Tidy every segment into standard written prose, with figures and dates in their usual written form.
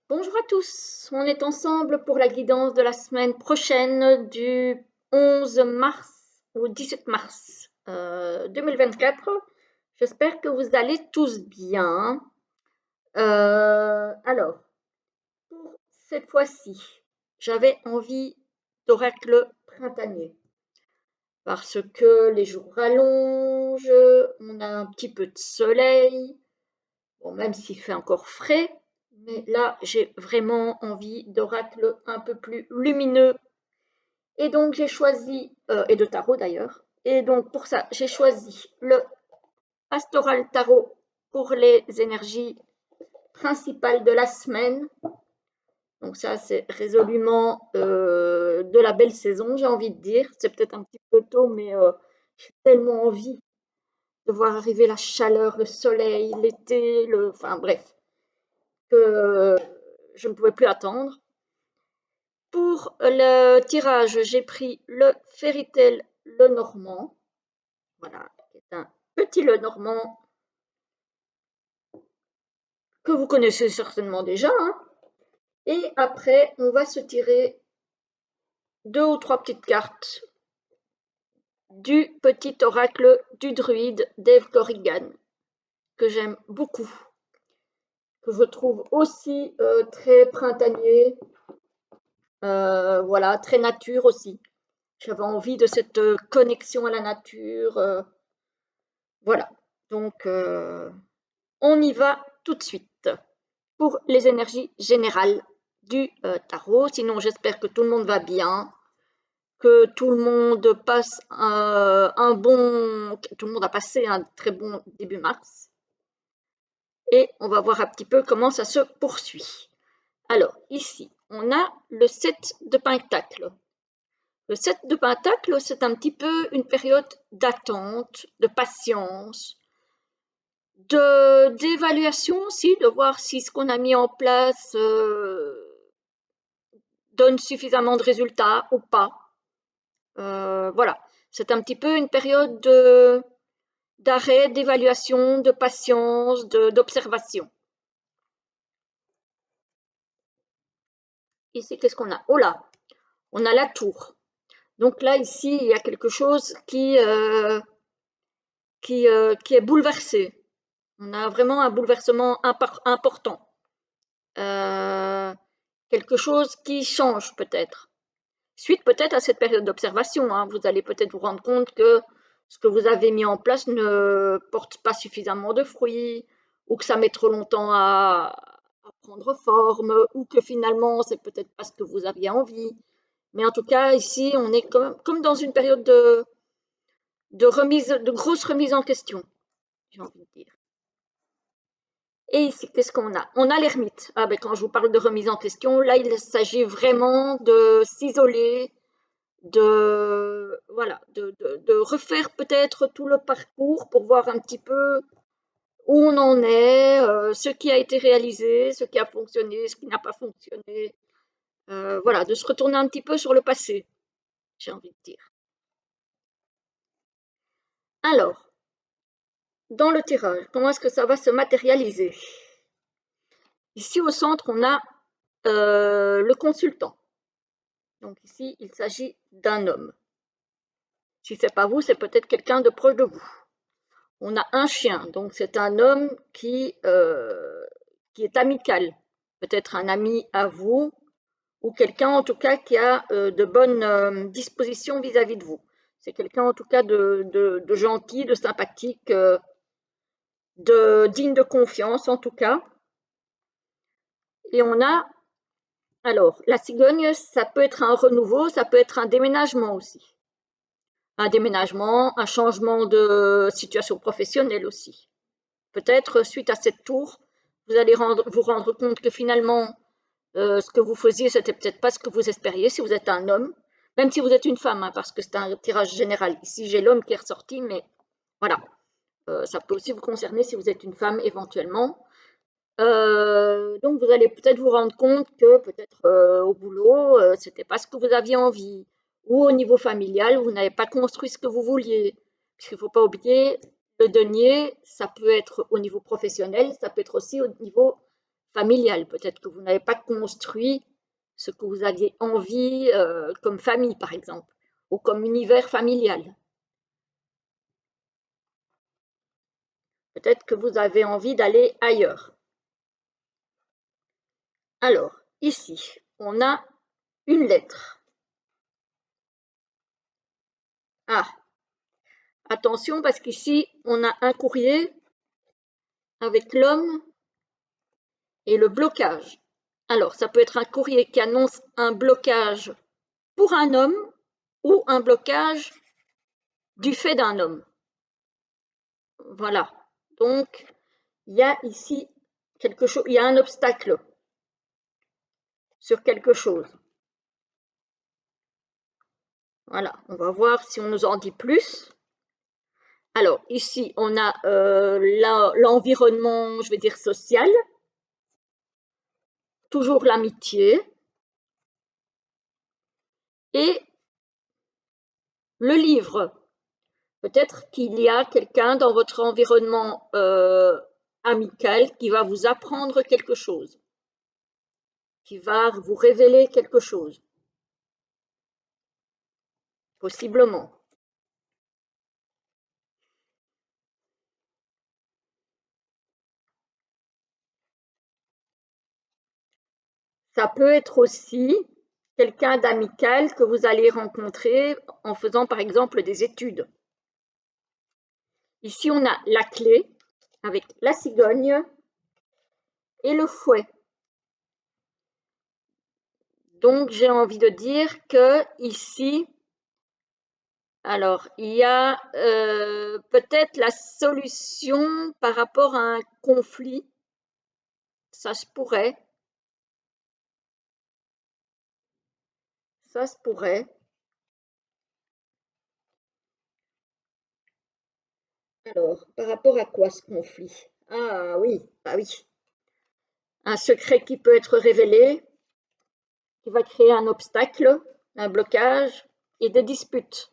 Bonjour à tous, on est ensemble pour la guidance de la semaine prochaine du 11 mars au 17 mars 2024. J'espère que vous allez tous bien. Alors, pour cette fois-ci, j'avais envie d'oracle printanier parce que les jours rallongent, on a un petit peu de soleil. Bon, même s'il fait encore frais, mais là, j'ai vraiment envie d'oracles un peu plus lumineux. Et donc, j'ai choisi, et de tarot d'ailleurs. Et donc, pour ça, j'ai choisi le Pastoral Tarot pour les énergies principales de la semaine. Donc, ça, c'est résolument de la belle saison, j'ai envie de dire. C'est peut-être un petit peu tôt, mais j'ai tellement envie de voir arriver la chaleur, le soleil, l'été, enfin bref, que je ne pouvais plus attendre. Pour le tirage, j'ai pris le Fairy Tail Lenormand, voilà, qui est un petit Lenormand que vous connaissez certainement déjà, hein. Et après, on va se tirer deux ou trois petites cartes du petit oracle du druide Dave Corrigan, que j'aime beaucoup, que je trouve aussi très printanier, voilà, très nature aussi. J'avais envie de cette connexion à la nature. Voilà. Donc, on y va tout de suite pour les énergies générales du tarot. Sinon, j'espère que tout le monde va bien, que tout le monde passe tout le monde a passé un très bon début mars. Et on va voir un petit peu comment ça se poursuit. Alors, ici, on a le 7 de Pentacle. Le 7 de Pentacle, c'est un petit peu une période d'attente, de patience, d'évaluation aussi, de voir si ce qu'on a mis en place donne suffisamment de résultats ou pas. Voilà, c'est un petit peu une période d'arrêt, d'évaluation, de patience, d'observation. Ici, qu'est-ce qu'on a? Oh là, on a la tour. Donc là, ici, il y a quelque chose qui est bouleversé. On a vraiment un bouleversement important. Euh, Quelque chose qui change peut-être. Suite peut-être à cette période d'observation, hein, vous allez peut-être vous rendre compte que ce que vous avez mis en place ne porte pas suffisamment de fruits, ou que ça met trop longtemps à prendre forme, ou que finalement c'est peut-être pas ce que vous aviez envie. Mais en tout cas, ici, on est comme dans une période de grosse remise en question, j'ai envie de dire. Et ici, qu'est-ce qu'on a? On a l'ermite. Ah ben, quand je vous parle de remise en question, là, il s'agit vraiment de s'isoler, voilà, de refaire peut-être tout le parcours pour voir un petit peu où on en est, ce qui a été réalisé, ce qui a fonctionné, ce qui n'a pas fonctionné. Voilà, de se retourner un petit peu sur le passé, j'ai envie de dire. Alors, dans le tirage, comment est-ce que ça va se matérialiser? Ici au centre, on a le consultant. Donc ici, il s'agit d'un homme. Si ce n'est pas vous, c'est peut-être quelqu'un de proche de vous. On a un chien, donc c'est un homme qui est amical, peut-être un ami à vous, ou quelqu'un en tout cas qui a de bonnes dispositions vis-à-vis de vous. C'est quelqu'un en tout cas de gentil, de sympathique, digne de confiance en tout cas. Et on a, alors, la cigogne, ça peut être un renouveau, ça peut être un déménagement aussi. Un déménagement, un changement de situation professionnelle aussi. Peut-être suite à cette tour, vous allez vous rendre compte que finalement, ce que vous faisiez, c'était peut-être pas ce que vous espériez si vous êtes un homme, même si vous êtes une femme, hein, parce que c'est un tirage général. Ici, j'ai l'homme qui est ressorti, mais voilà, ça peut aussi vous concerner si vous êtes une femme éventuellement. Donc, vous allez peut-être vous rendre compte que peut-être au boulot, c'était pas ce que vous aviez envie, ou au niveau familial, vous n'avez pas construit ce que vous vouliez. Puisqu'il ne faut pas oublier, le denier, ça peut être au niveau professionnel, ça peut être aussi au niveau familial. Peut-être que vous n'avez pas construit ce que vous aviez envie comme famille, par exemple, ou comme univers familial. Peut-être que vous avez envie d'aller ailleurs. Alors, ici, on a une lettre. Ah, attention parce qu'ici, on a un courrier avec l'homme et le blocage. Alors, ça peut être un courrier qui annonce un blocage pour un homme ou un blocage du fait d'un homme. Voilà. Donc, il y a ici quelque chose, il y a un obstacle sur quelque chose. Voilà, on va voir si on nous en dit plus. Alors, ici, on a l'environnement, je vais dire social, toujours l'amitié et le livre. Peut-être qu'il y a quelqu'un dans votre environnement amical qui va vous apprendre quelque chose, qui va vous révéler quelque chose, possiblement. Ça peut être aussi quelqu'un d'amical que vous allez rencontrer en faisant par exemple des études. Ici, on a la clé avec la cigogne et le fouet. Donc, j'ai envie de dire que ici, alors, il y a peut-être la solution par rapport à un conflit. Ça se pourrait. Ça se pourrait. Alors, par rapport à quoi ce conflit? Ah oui, bah oui. Un secret qui peut être révélé, qui va créer un obstacle, un blocage et des disputes.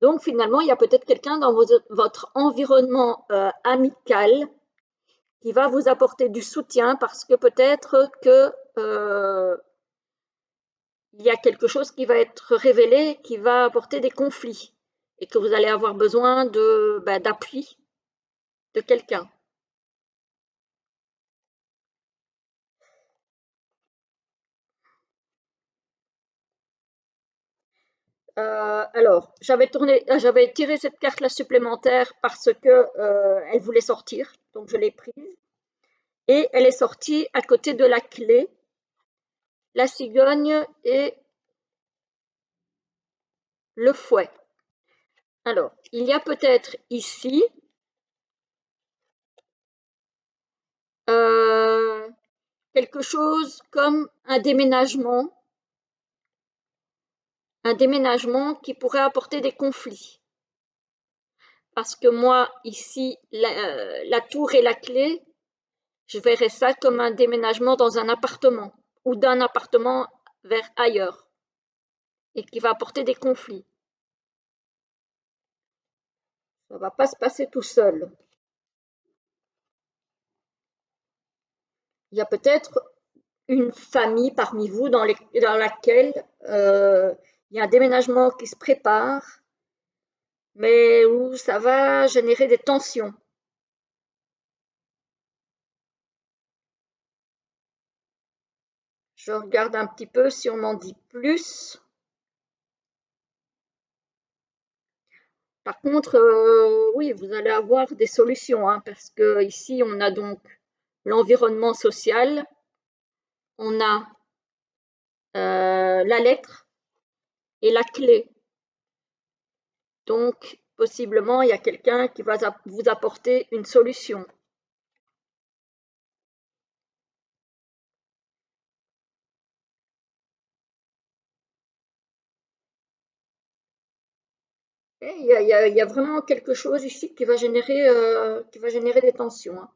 Donc finalement, il y a peut-être quelqu'un dans votre environnement amical qui va vous apporter du soutien parce que peut-être que il y a quelque chose qui va être révélé, qui va apporter des conflits et que vous allez avoir besoin d'appui de quelqu'un. Alors, j'avais tiré cette carte-là supplémentaire parce que elle voulait sortir, donc je l'ai prise. Et elle est sortie à côté de la clé, la cigogne et le fouet. Alors, il y a peut-être ici euh, quelque chose comme un déménagement qui pourrait apporter des conflits. Parce que moi, ici, la tour et la clé, je verrais ça comme un déménagement dans un appartement ou d'un appartement vers ailleurs et qui va apporter des conflits. Ça ne va pas se passer tout seul. Il y a peut-être une famille parmi vous dans laquelle il y a un déménagement qui se prépare, mais où ça va générer des tensions. Je regarde un petit peu si on m'en dit plus. Par contre, oui, vous allez avoir des solutions, hein, parce que ici, on a donc l'environnement social, on a la lettre et la clé. Donc, possiblement, il y a quelqu'un qui va vous apporter une solution. Et il y a vraiment quelque chose ici qui va générer des tensions, hein.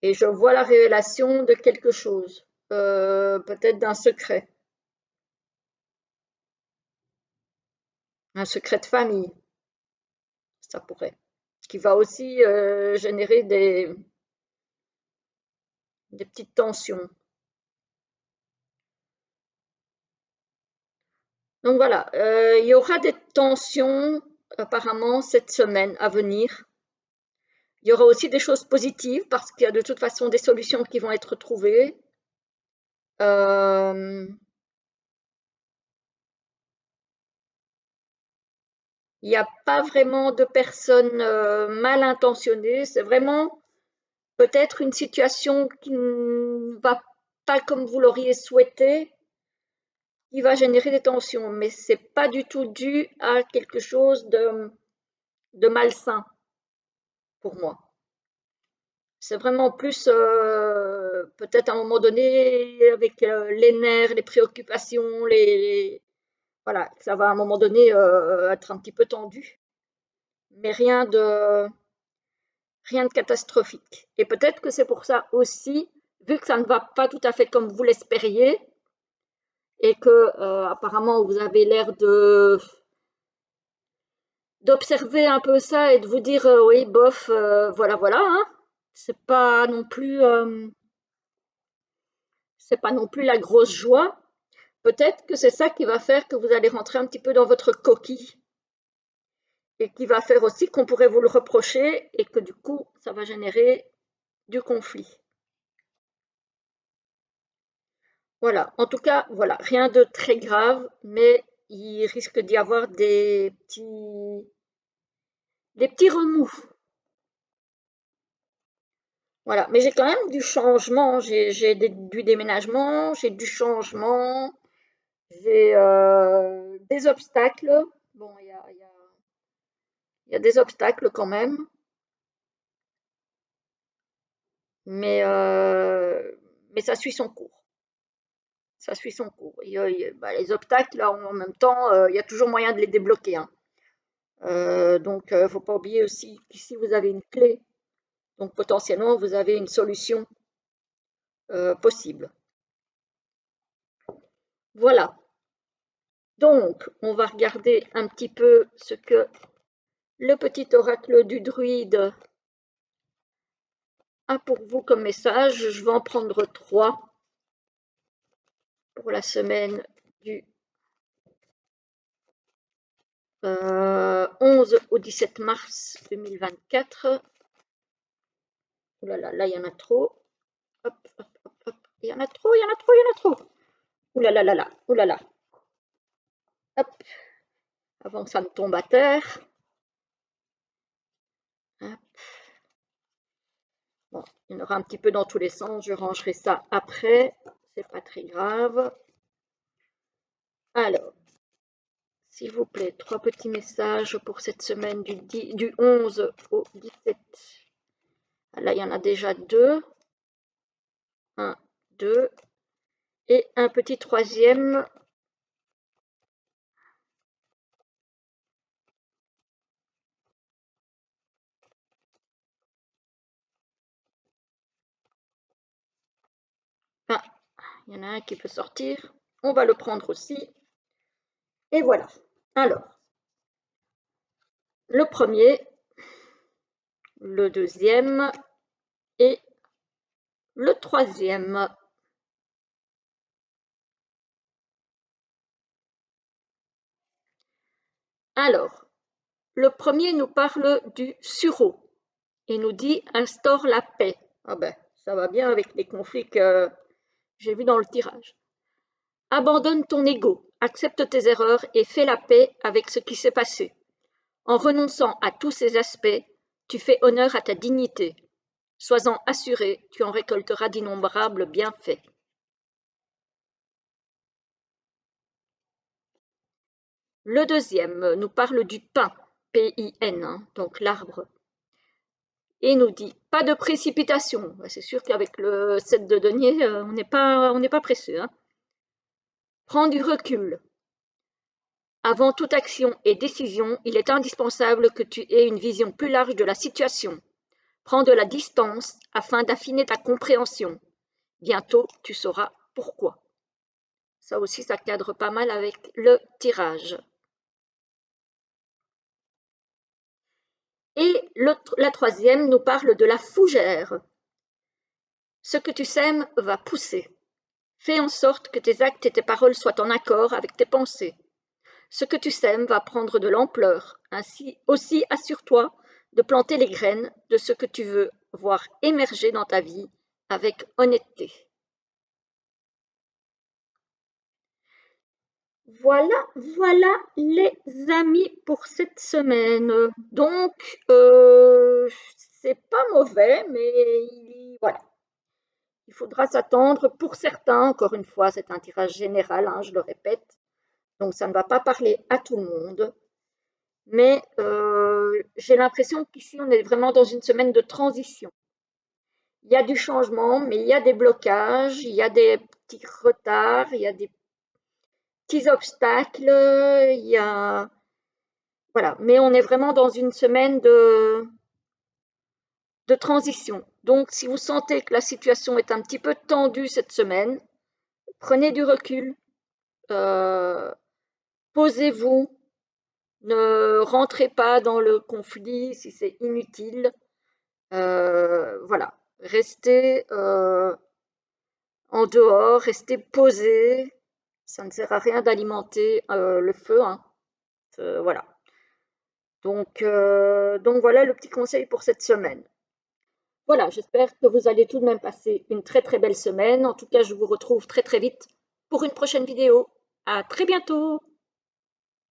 Et je vois la révélation de quelque chose, peut-être d'un secret. Un secret de famille, ça pourrait. Qui va aussi générer des petites tensions. Donc voilà, il y aura des tensions apparemment cette semaine à venir. Il y aura aussi des choses positives parce qu'il y a de toute façon des solutions qui vont être trouvées. Euh, il n'y a pas vraiment de personnes mal intentionnées. C'est vraiment peut-être une situation qui ne va pas comme vous l'auriez souhaité, qui va générer des tensions, mais c'est pas du tout dû à quelque chose de malsain pour moi. C'est vraiment plus peut-être à un moment donné avec les nerfs, les préoccupations, voilà, ça va à un moment donné être un petit peu tendu, mais rien de catastrophique. Et peut-être que c'est pour ça aussi, vu que ça ne va pas tout à fait comme vous l'espériez, et que apparemment vous avez l'air de d'observer un peu ça et de vous dire oui bof voilà voilà hein. c'est pas non plus euh, c'est pas non plus la grosse joie. Peut-être que c'est ça qui va faire que vous allez rentrer un petit peu dans votre coquille et qui va faire aussi qu'on pourrait vous le reprocher et que du coup ça va générer du conflit. Voilà, en tout cas, voilà, rien de très grave, mais il risque d'y avoir des petits remous. Voilà, mais j'ai quand même du changement, j'ai du déménagement, j'ai du changement, j'ai des obstacles. Bon, il y a des obstacles quand même, mais, euh, mais ça suit son cours. Ça suit son cours. Bah, les obstacles, là, en même temps, il y a toujours moyen de les débloquer, hein. Donc, il ne faut pas oublier aussi qu'ici, vous avez une clé. Donc, potentiellement, vous avez une solution possible. Voilà. Donc, on va regarder un petit peu ce que le petit oracle du druide a pour vous comme message. Je vais en prendre 3 pour la semaine du 11 au 17 mars 2024. Oh là là, là, il y en a trop. Hop, hop, hop, hop. Il y en a trop, il y en a trop, il y en a trop. Ouh là là là là, ouh là là. Hop, avant que ça ne tombe à terre. Hop. Bon, il y en aura un petit peu dans tous les sens. Je rangerai ça après. C'est pas très grave. Alors, s'il vous plaît, 3 petits messages pour cette semaine du 11 au 17. Là, il y en a déjà 2. 1, 2. Et un petit troisième. Ah, il y en a un qui peut sortir. On va le prendre aussi. Et voilà. Alors, le premier, le deuxième et le troisième. Alors, le premier nous parle du sureau et nous dit instaure la paix. Ah ben, ça va bien avec les conflits que j'ai vus dans le tirage. Abandonne ton ego, accepte tes erreurs et fais la paix avec ce qui s'est passé. En renonçant à tous ces aspects, tu fais honneur à ta dignité. Sois-en assuré, tu en récolteras d'innombrables bienfaits. Le deuxième nous parle du pin, P-I-N, hein, donc l'arbre, et nous dit pas de précipitation. C'est sûr qu'avec le 7 de denier, on n'est pas pressé, hein. Prends du recul. Avant toute action et décision, il est indispensable que tu aies une vision plus large de la situation. Prends de la distance afin d'affiner ta compréhension. Bientôt, tu sauras pourquoi. Ça aussi, ça cadre pas mal avec le tirage. la troisième nous parle de la fougère. Ce que tu sèmes va pousser. Fais en sorte que tes actes et tes paroles soient en accord avec tes pensées. Ce que tu sèmes va prendre de l'ampleur. Ainsi aussi, assure-toi de planter les graines de ce que tu veux voir émerger dans ta vie avec honnêteté. Voilà les amis pour cette semaine. Donc, c'est pas mauvais, mais voilà. Il faudra s'attendre pour certains, encore une fois, c'est un tirage général, hein, je le répète, donc ça ne va pas parler à tout le monde. Mais j'ai l'impression qu'ici, on est vraiment dans une semaine de transition. Il y a du changement, mais il y a des blocages, il y a des petits retards, il y a des petits obstacles, il y a... Voilà, mais on est vraiment dans une semaine de transition. Donc, si vous sentez que la situation est un petit peu tendue cette semaine, prenez du recul, euh, posez-vous, ne rentrez pas dans le conflit si c'est inutile. Voilà, restez en dehors, restez posé. Ça ne sert à rien d'alimenter le feu, hein. Voilà. Donc voilà le petit conseil pour cette semaine. Voilà, j'espère que vous allez tout de même passer une très très belle semaine. En tout cas, je vous retrouve très très vite pour une prochaine vidéo. À très bientôt!